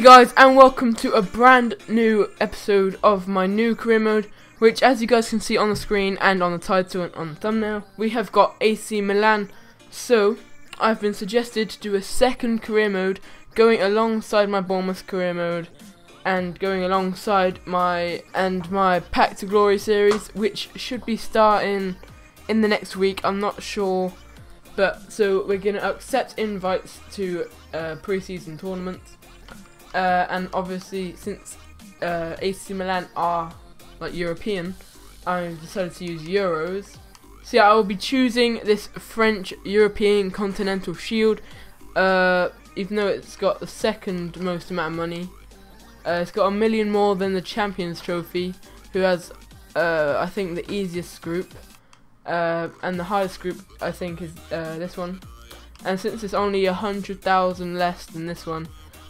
guys, and welcome to a brand new episode of my new career mode, which, as you guys can see on the screen and on the title and on the thumbnail, we have got AC Milan. So I've been suggested to do a second career mode going alongside my Bournemouth career mode and going alongside my Pack to Glory series, which should be starting in the next week. I'm not sure, but so we're gonna accept invites to pre-season tournaments. And obviously, since AC Milan are like European, I decided to use euros. So yeah, I will be choosing this French European Continental Shield, even though it's got the second most amount of money. It's got 1 million more than the Champions Trophy, who has I think the easiest group, and the highest group I think is this one. And since it's only 100,000 less than this one,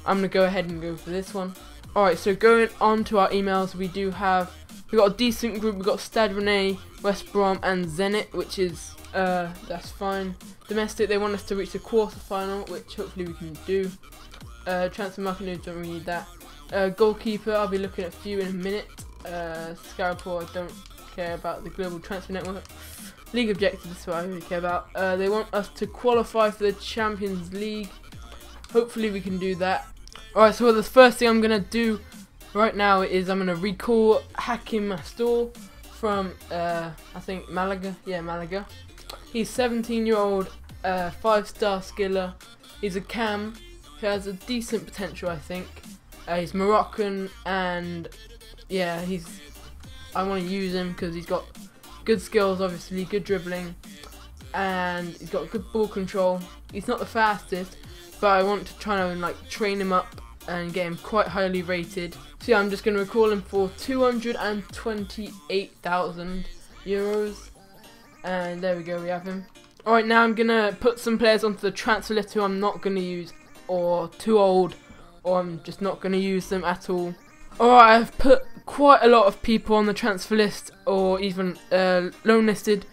I'm gonna go ahead and go for this one. Alright, so going on to our emails, we got a decent group. We've got Stade Rennais, West Brom and Zenit, which is that's fine. Domestic, they want us to reach the quarter-final, which hopefully we can do. Transfer market news, don't really need that. Goalkeeper, I'll be looking at a few in a minute. Sky report, I don't care about the global transfer network. League objectives, that's what I really care about. They want us to qualify for the Champions League. Hopefully we can do that. Alright, so the first thing I'm going to do right now is I'm going to recall Hakim Mastor from, I think, Malaga. Yeah, Malaga. He's 17-year-old, 5-star skiller. He's a cam who has a decent potential, I think. He's Moroccan, and yeah, I want to use him because he's got good skills, obviously, good dribbling, and he's got good ball control. He's not the fastest, but I want to try and like train him up and get him quite highly rated. So yeah, I'm just going to recall him for 228,000 euros, and there we go, we have him. Alright, now I'm going to put some players onto the transfer list who I'm not going to use, or too old, or I'm just not going to use them at all. Alright, I've put quite a lot of people on the transfer list, or even loan listed.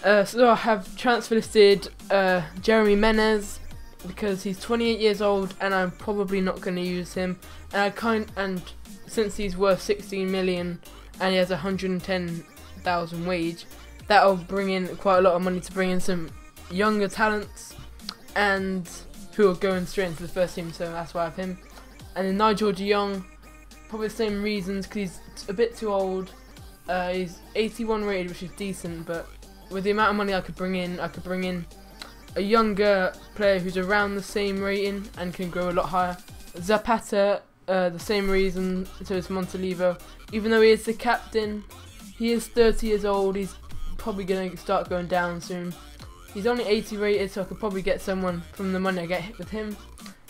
So I have transfer listed Jeremy Menez, because he's 28 years old and I'm probably not going to use him. And since he's worth 16 million and he has 110,000 wage, that'll bring in quite a lot of money to bring in some younger talents and who are going straight into the first team. So that's why I have him. And then Nigel de Jong, probably the same reasons, because he's a bit too old. He's 81 rated, which is decent, but with the amount of money I could bring in a younger player who's around the same rating and can grow a lot higher. Zapata, the same reason, so is Montalivo. Even though he is the captain, he is 30 years old, he's probably going to start going down soon. He's only 80 rated, so I could probably get someone from the money I get with him.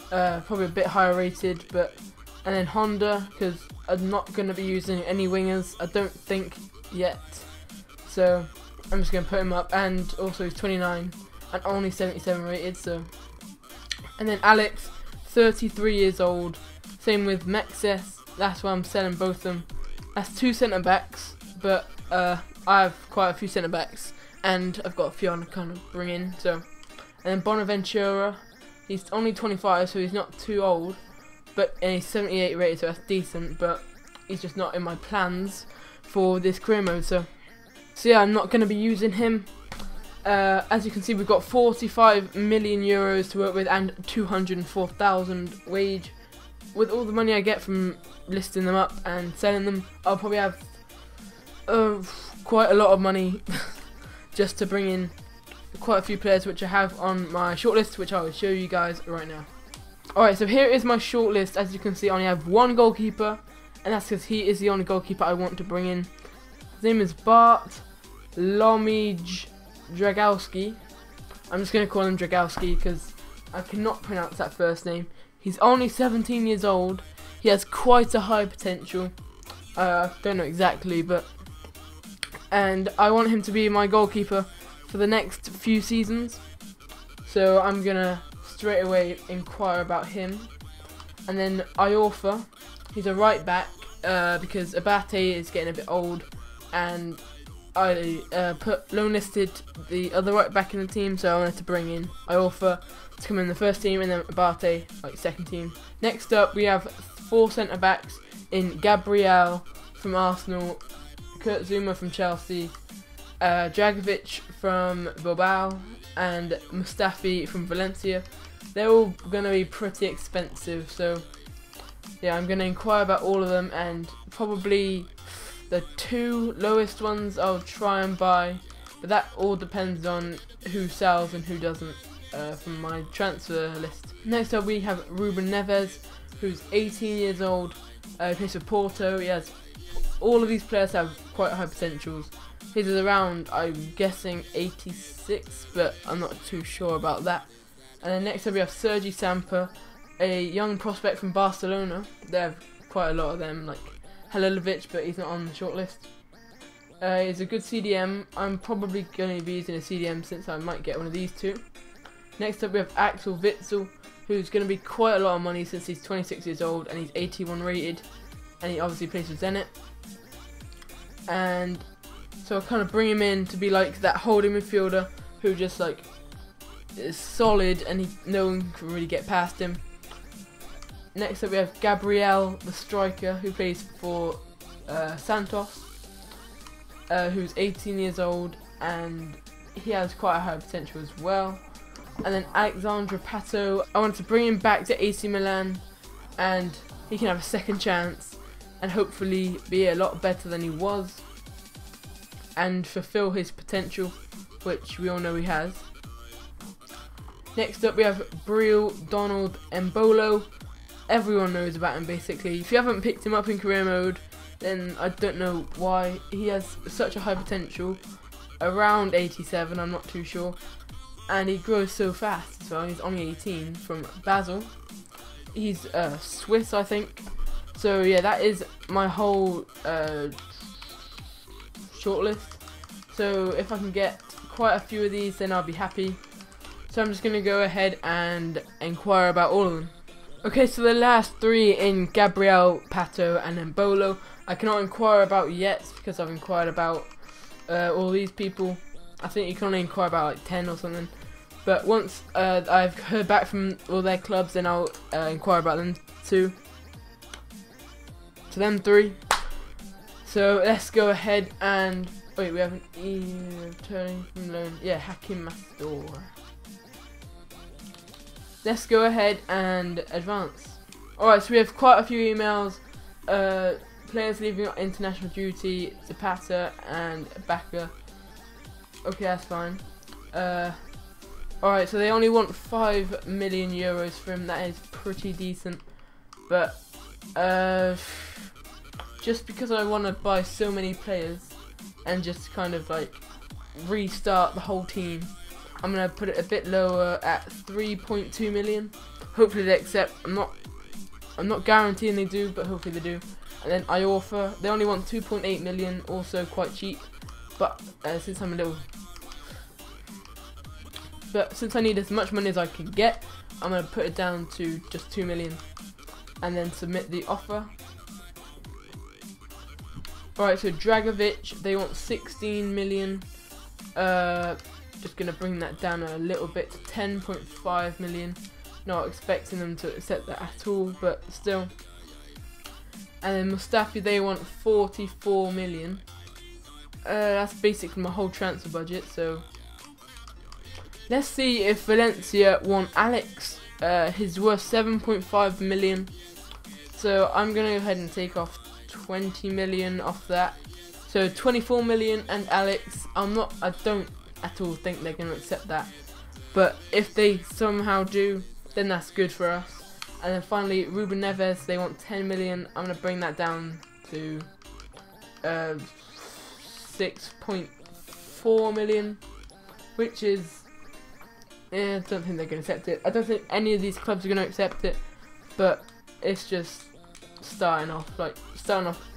Probably a bit higher rated, but... And then Honda, because I'm not going to be using any wingers, I don't think, yet. So, I'm just going to put him up, and also he's 29. And only 77 rated, so. And then Alex, 33 years old. Same with Mexes. That's why I'm selling both of them. That's 2 centre backs, but I have quite a few centre backs, and I've got a few on to kind of bring in. So, and then Bonaventura, he's only 25, so he's not too old, and he's 78 rated, so that's decent. But he's just not in my plans for this career mode. So yeah, I'm not going to be using him. As you can see, we've got 45 million euros to work with and 204,000 wage. With all the money I get from listing them up and selling them, I'll probably have quite a lot of money just to bring in quite a few players which I have on my shortlist, which I will show you guys right now. Alright, so here is my shortlist. As you can see, I only have one goalkeeper, and that's because he is the only goalkeeper I want to bring in. His name is Bart Lomij Dragowski. I'm just going to call him Dragowski because I cannot pronounce that first name. He's only 17 years old. He has quite a high potential. Don't know exactly, and I want him to be my goalkeeper for the next few seasons. So I'm going to straight away inquire about him. And then Iorfa, he's a right back because Abate is getting a bit old, and I loan listed the other right back in the team, so I wanted to bring in Iorfa. to come in the first team, and then Abate like second team. Next up, we have 4 centre backs in Gabriel from Arsenal, Kurt Zouma from Chelsea, Dragovic from Bilbao, and Mustafi from Valencia. They're all going to be pretty expensive, so yeah, I'm going to inquire about all of them, and probably the 2 lowest ones I'll try and buy, but that all depends on who sells and who doesn't from my transfer list. Next up, we have Ruben Neves, who's 18 years old, plays for Porto. He has, all of these players have quite high potentials. His is around, I'm guessing, 86, but I'm not too sure about that. And then next up we have Sergi Samper, a young prospect from Barcelona. They have quite a lot of them, like Halilovic, but he's not on the shortlist. He's a good CDM. I'm probably going to be using a CDM since I might get one of these 2. Next up we have Axel Witsel, who's going to be quite a lot of money since he's 26 years old and he's 81 rated, and he obviously plays for Zenit. And so I'll kind of bring him in to be like that holding midfielder who just like is solid, and no one can really get past him. Next up we have Gabriel, the striker, who plays for Santos, who's 18 years old, and he has quite a high potential as well. And then Alexandre Pato, I want to bring him back to AC Milan, and he can have a second chance and hopefully be a lot better than he was and fulfill his potential, which we all know he has. Next up we have Breel Donald Embolo. Everyone knows about him basically. If you haven't picked him up in career mode, then I don't know why. He has such a high potential, around 87, I'm not too sure. And he grows so fast as well. He's only 18, from Basel. He's Swiss, I think. So yeah, that is my whole shortlist. So if I can get quite a few of these, then I'll be happy. So I'm just going to go ahead and inquire about all of them. Okay, so the last 3 in Gabriel, Pato and Embolo I cannot inquire about yet, because I've inquired about all these people. I think you can only inquire about like 10 or something. But once I've heard back from all their clubs, then I'll inquire about them too. To them 3. So let's go ahead and wait. We have an returning from loan. Yeah, Hakim Mastor. Let's go ahead and advance. Alright, so we have quite a few emails. Players leaving international duty, Zapata and Baka. Okay, that's fine. Alright, so they only want 5 million euros for him. That is pretty decent. But just because I want to buy so many players and just kind of like restart the whole team, I'm going to put it a bit lower at 3.2 million. Hopefully they accept. I'm not guaranteeing they do, but hopefully they do. And then Iorfa, they only want 2.8 million, also quite cheap. But since I need as much money as I can get, I'm going to put it down to just 2 million. And then submit the offer. Alright, so Dragovic, they want 16 million. Just going to bring that down a little bit to 10.5 million. Not expecting them to accept that at all, but still. And then Mustafi, they want 44 million. That's basically my whole transfer budget, so let's see if Valencia want Alex. He's worth 7.5 million. So I'm going to go ahead and take off 20 million off that. So 24 million and Alex. I don't at all think they're going to accept that. But if they somehow do, then that's good for us. And then finally, Ruben Neves, they want 10 million. I'm going to bring that down to 6.4 million, which is, I don't think they're going to accept it. I don't think any of these clubs are going to accept it, but it's just starting off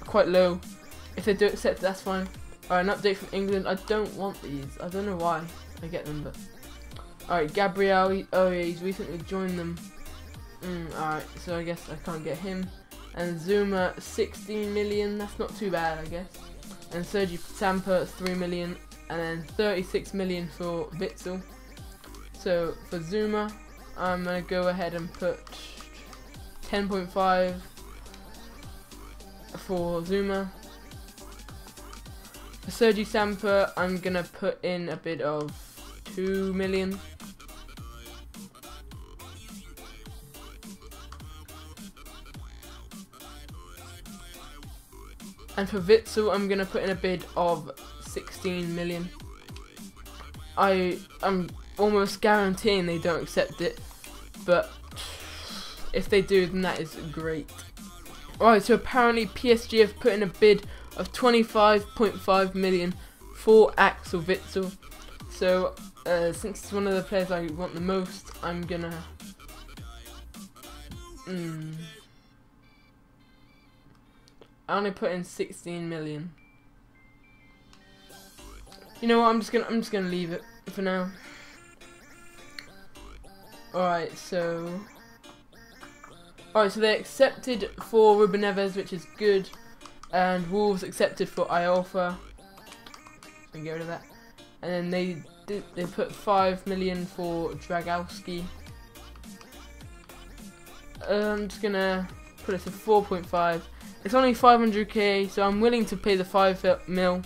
quite low. If they do accept it, that's fine. Alright, an update from England. I don't want these. I don't know why I get them, but alright, Gabriel. Oh yeah, he's recently joined them. Alright, so I guess I can't get him. And Zuma, 16 million. That's not too bad, I guess. And Sergi Samper, 3 million. And then 36 million for Witsel. So for Zuma, I'm gonna go ahead and put 10.5 for Zuma. For Sergi Samper, I'm gonna put in a bid of 2 million. And for Witsel, I'm gonna put in a bid of 16 million. I'm almost guaranteeing they don't accept it, but if they do, then that is great. Alright, so apparently PSG have put in a bid of 25.5 million for Axel Witsel. So since it's one of the players I want the most, I'm gonna I only put in 16 million. You know what? I'm just gonna leave it for now. Alright, so they accepted for Ruben Neves, which is good, and Wolves accepted for Iorfa. So get rid of that. And then they put 5 million for Dragowski. I'm just gonna put it to 4.5. It's only 500k, so I'm willing to pay the 5 mil,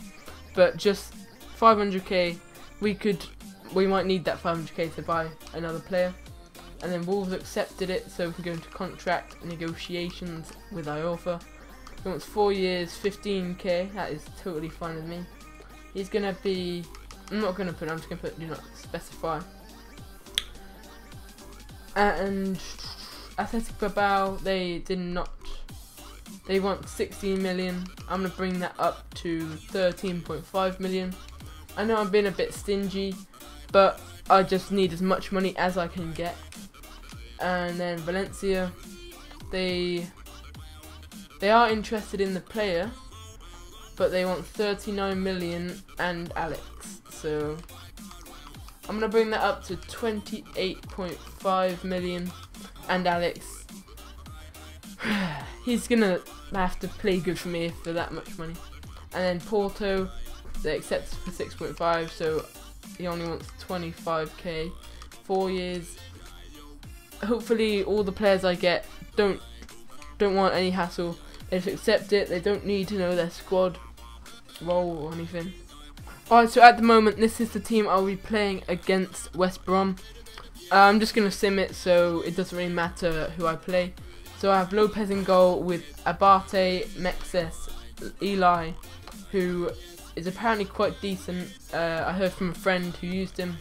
but just 500k. We might need that 500k to buy another player. And then Wolves accepted it, so we can go into contract negotiations with Iorfa. He wants 4 years, 15k. That is totally fine with me. He's gonna be. I'm not gonna put. I'm just gonna put do not specify. And Athletic Bilbao, they did not. They want 16 million. I'm gonna bring that up to 13.5 million. I know I'm being a bit stingy, but I just need as much money as I can get. And then Valencia, they are interested in the player, but they want 39 million and Alex. So I'm gonna bring that up to 28.5 million and Alex. He's gonna have to play good for me for that much money. And then Porto, they accept for 6.5, so he only wants 25k, 4 years. Hopefully all the players I get don't want any hassle. They just accept it. They don't need to know their squad role or anything. Alright, so at the moment this is the team I'll be playing against West Brom. I'm just gonna sim it, so it doesn't really matter who I play. So I have Lopez in goal with Abate, Mexes, Eli, who is apparently quite decent. I heard from a friend who used him.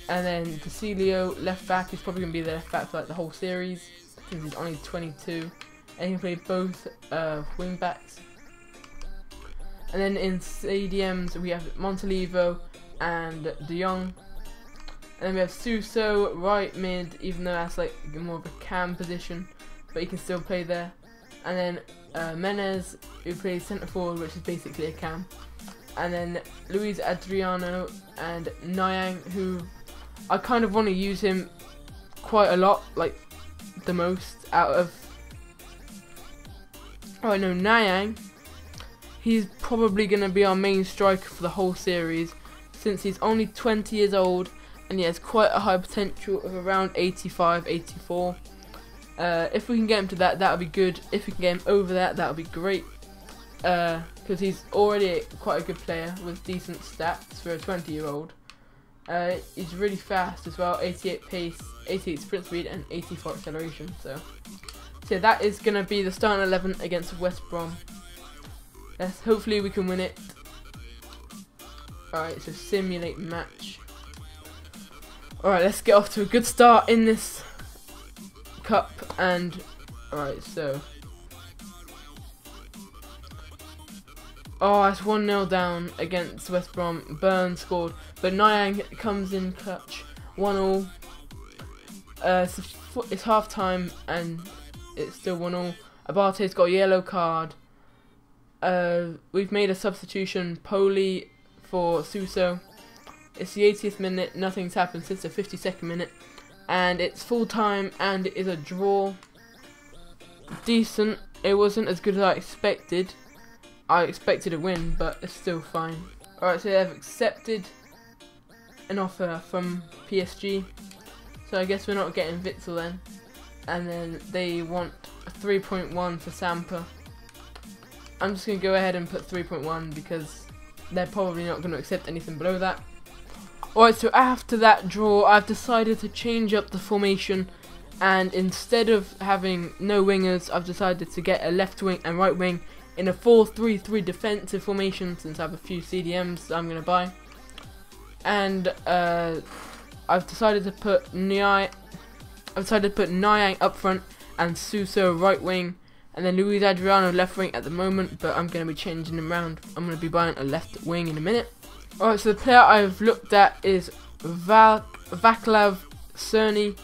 And then Cecilio, left back, he's probably going to be the left back for like the whole series, since he's only 22. And he can play both wing backs. And then in CDMs we have Montalivo and De Jong. And then we have Suso, right mid, even though that's like more of a cam position, but he can still play there. And then Menez, who plays centre forward, which is basically a cam. And then Luis Adriano and Nyang, who I kind of want to use him quite a lot, like the most out of. Oh no, Nyang. He's probably going to be our main striker for the whole series, since he's only 20 years old and he has quite a high potential of around 85, 84. If we can get him to that, that would be good. If we can get him over that, that would be great. Because he's already quite a good player with decent stats for a 20-year-old. He's really fast as well, 88 pace, 88 sprint speed and 84 acceleration. So that is going to be the starting 11 against West Brom. Hopefully we can win it. Alright, so simulate match. Alright, let's get off to a good start in this cup. And alright, so it's 1-0 down against West Brom. Burn scored, but Nyang comes in clutch. 1-1. It's half time and it's still 1-1. Abate's got a yellow card. We've made a substitution, Poli for Suso. It's the 80th minute, nothing's happened since the 52nd minute. And it's full time and it is a draw. Decent. It wasn't as good as I expected. I expected a win, but it's still fine. Alright, so they've accepted an offer from PSG. So I guess we're not getting Witzel then. And then they want a 3.1 for Sampa. I'm just going to go ahead and put 3.1 because they're probably not going to accept anything below that. Alright, so after that draw, I've decided to change up the formation, and instead of having no wingers, I've decided to get a left wing and right wing in a 4-3-3 defensive formation, since I have a few CDMs that I'm going to buy. And I've decided to put Nyang up front and Suso right wing, and then Luis Adriano left wing at the moment, but I'm going to be changing them around. I'm going to be buying a left wing in a minute. Alright, so the player I've looked at is Vaclav Cerny,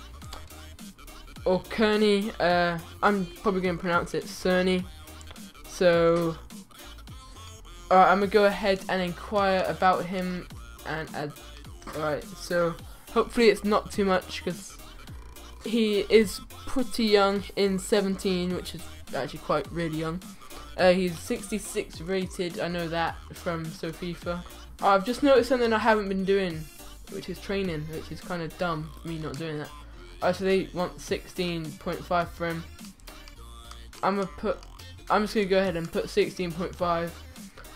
or Kearney. I'm probably going to pronounce it Cerny. So, alright, I'm going to go ahead and inquire about him and add. Alright, so hopefully it's not too much because he is pretty young in 17, which is actually quite really young. He's 66 rated, I know that from FIFA. I've just noticed something I haven't been doing, which is training, which is kind of dumb, me not doing that. So they want 16.5 for him. I'm just going to go ahead and put 16.5.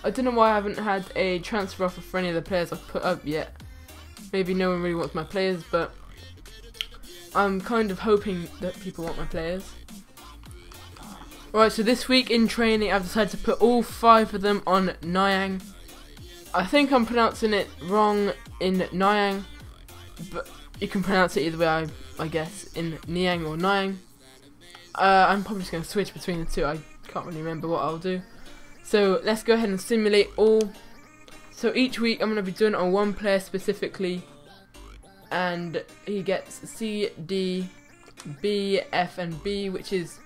I don't know why I haven't had a transfer offer for any of the players I've put up yet. Maybe no one really wants my players, but I'm kind of hoping that people want my players. Alright, so this week in training I've decided to put all 5 of them on Nyang. I think I'm pronouncing it wrong in Nyang, but you can pronounce it either way, I guess, in Niang or Nyang. I'm probably just going to switch between the two, I can't really remember what I'll do. So let's go ahead and simulate all. So each week I'm going to be doing it on one player specifically, and he gets C, D, B, F and B, which is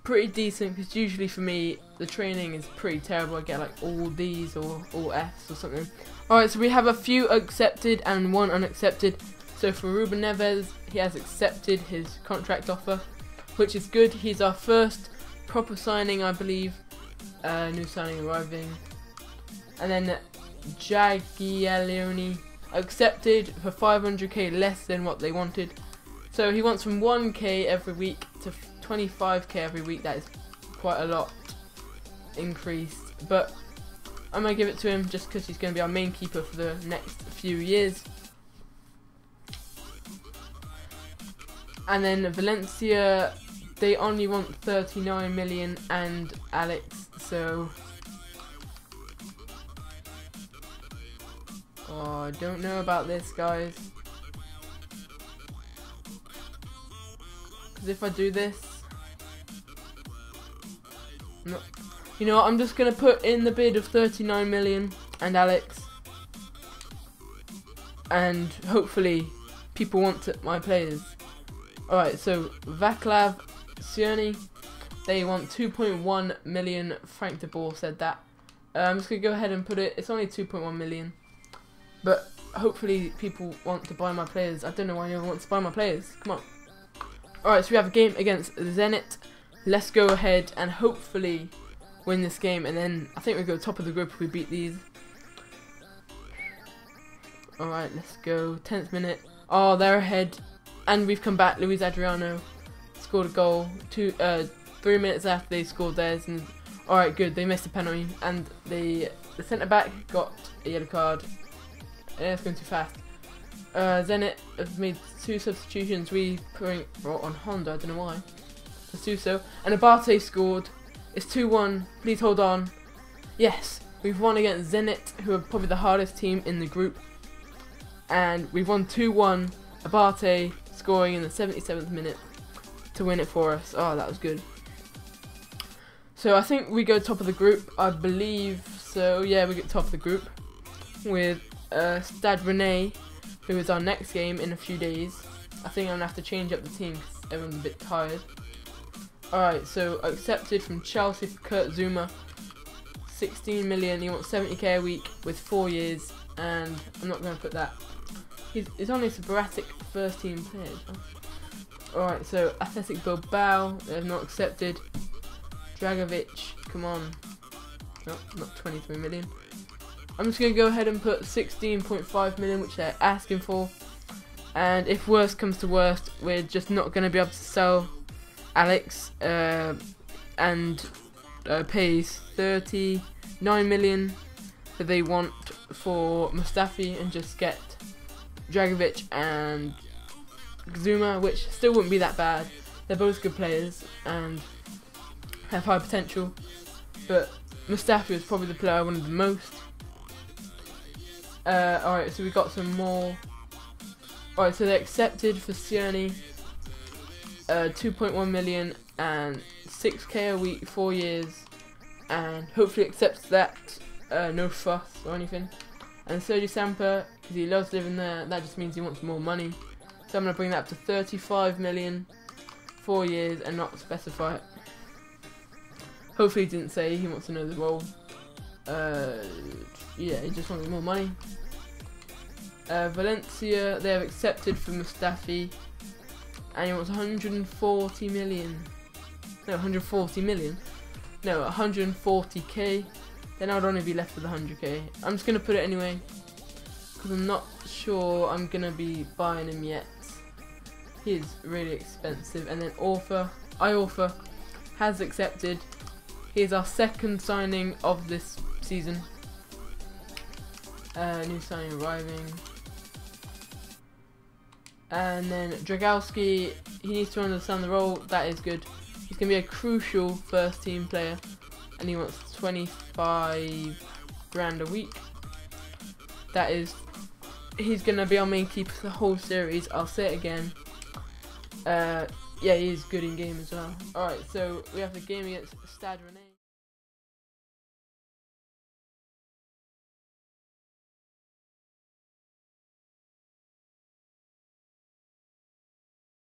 pretty decent because usually for me the training is pretty terrible. I get like all D's or all F's or something. Alright, so we have a few accepted and one unaccepted. So for Ruben Neves, he has accepted his contract offer, which is good. He's our first proper signing, I believe. New signing arriving. And then Jagiellonian accepted for 500k less than what they wanted. So he wants from 1k every week to 25k every week. That is quite a lot increased, but I'm going to give it to him just because he's going to be our main keeper for the next few years. And then Valencia, they only want 39 million and Alex, so I don't know about this, guys, because if I do this, no, you know what, I'm just going to put in the bid of 39 million and Alex, and hopefully people want my players. Alright, so Vaclav Cerny, they want 2.1 million. Frank de Boer said that. I'm just going to go ahead and put it, it's only 2.1 million. But hopefully people want to buy my players. I don't know why no one wants to buy my players. Come on. Alright, so we have a game against Zenit. Let's go ahead and hopefully win this game. And then I think we go top of the group if we beat these. Alright, let's go. 10th minute. Oh, they're ahead. And we've come back. Luis Adriano scored a goal 3 minutes after they scored theirs. And alright, good. They missed a penalty. And the centre back got a yellow card. Yeah, it's going too fast. Zenit have made 2 substitutions. We brought on Honda. I don't know why. Let's do so. And Abate scored. It's 2-1. Please hold on. Yes, we've won against Zenit, who are probably the hardest team in the group. And we've won 2-1. Abate scoring in the 77th minute to win it for us. Oh, that was good. So I think we go top of the group, I believe. So yeah, we get top of the group with Stade Rennais, who is our next game in a few days. I think I'm going to have to change up the team because everyone's a bit tired. Alright, so accepted from Chelsea for Kurt Zouma. 16 million, he wants 70k a week with 4 years, and I'm not going to put that. He's only a sporadic first team player. Alright, so Athletic Bilbao, they have not accepted. Dragovic, come on. No, not 23 million. I'm just going to go ahead and put 16.5 million, which they're asking for. And if worst comes to worst, we're just not going to be able to sell Alex, and pays 39 million that they want for Mustafi, and just get Dragovic and Zuma, which still wouldn't be that bad. They're both good players and have high potential, but Mustafi was probably the player I wanted the most. Alright, so we got some more. Alright, so they accepted for Ciani 2.1 million and 6k a week, 4 years, and hopefully accepts that, no fuss or anything. And Sergio Samper, because he loves living there, that just means he wants more money. So I'm going to bring that up to 35 million, 4 years, and not specify it. Hopefully he didn't say he wants another role. Yeah, he just wants more money. Valencia, they have accepted for Mustafi, and he wants 140 million. No, 140 million. No, 140k. Then I would only be left with 100k. I'm just gonna put it anyway, because I'm not sure I'm gonna be buying him yet. He's really expensive. And then Iorfa has accepted. He's our second signing of this season. New signing arriving. And then Dragowski, he needs to understand the role. That is good. He's going to be a crucial first team player, and he wants 25 grand a week. That is, he's going to be our main keeper for the whole series. I'll say it again. Yeah, he is good in game as well. Alright, so we have the game against Stade Rennais.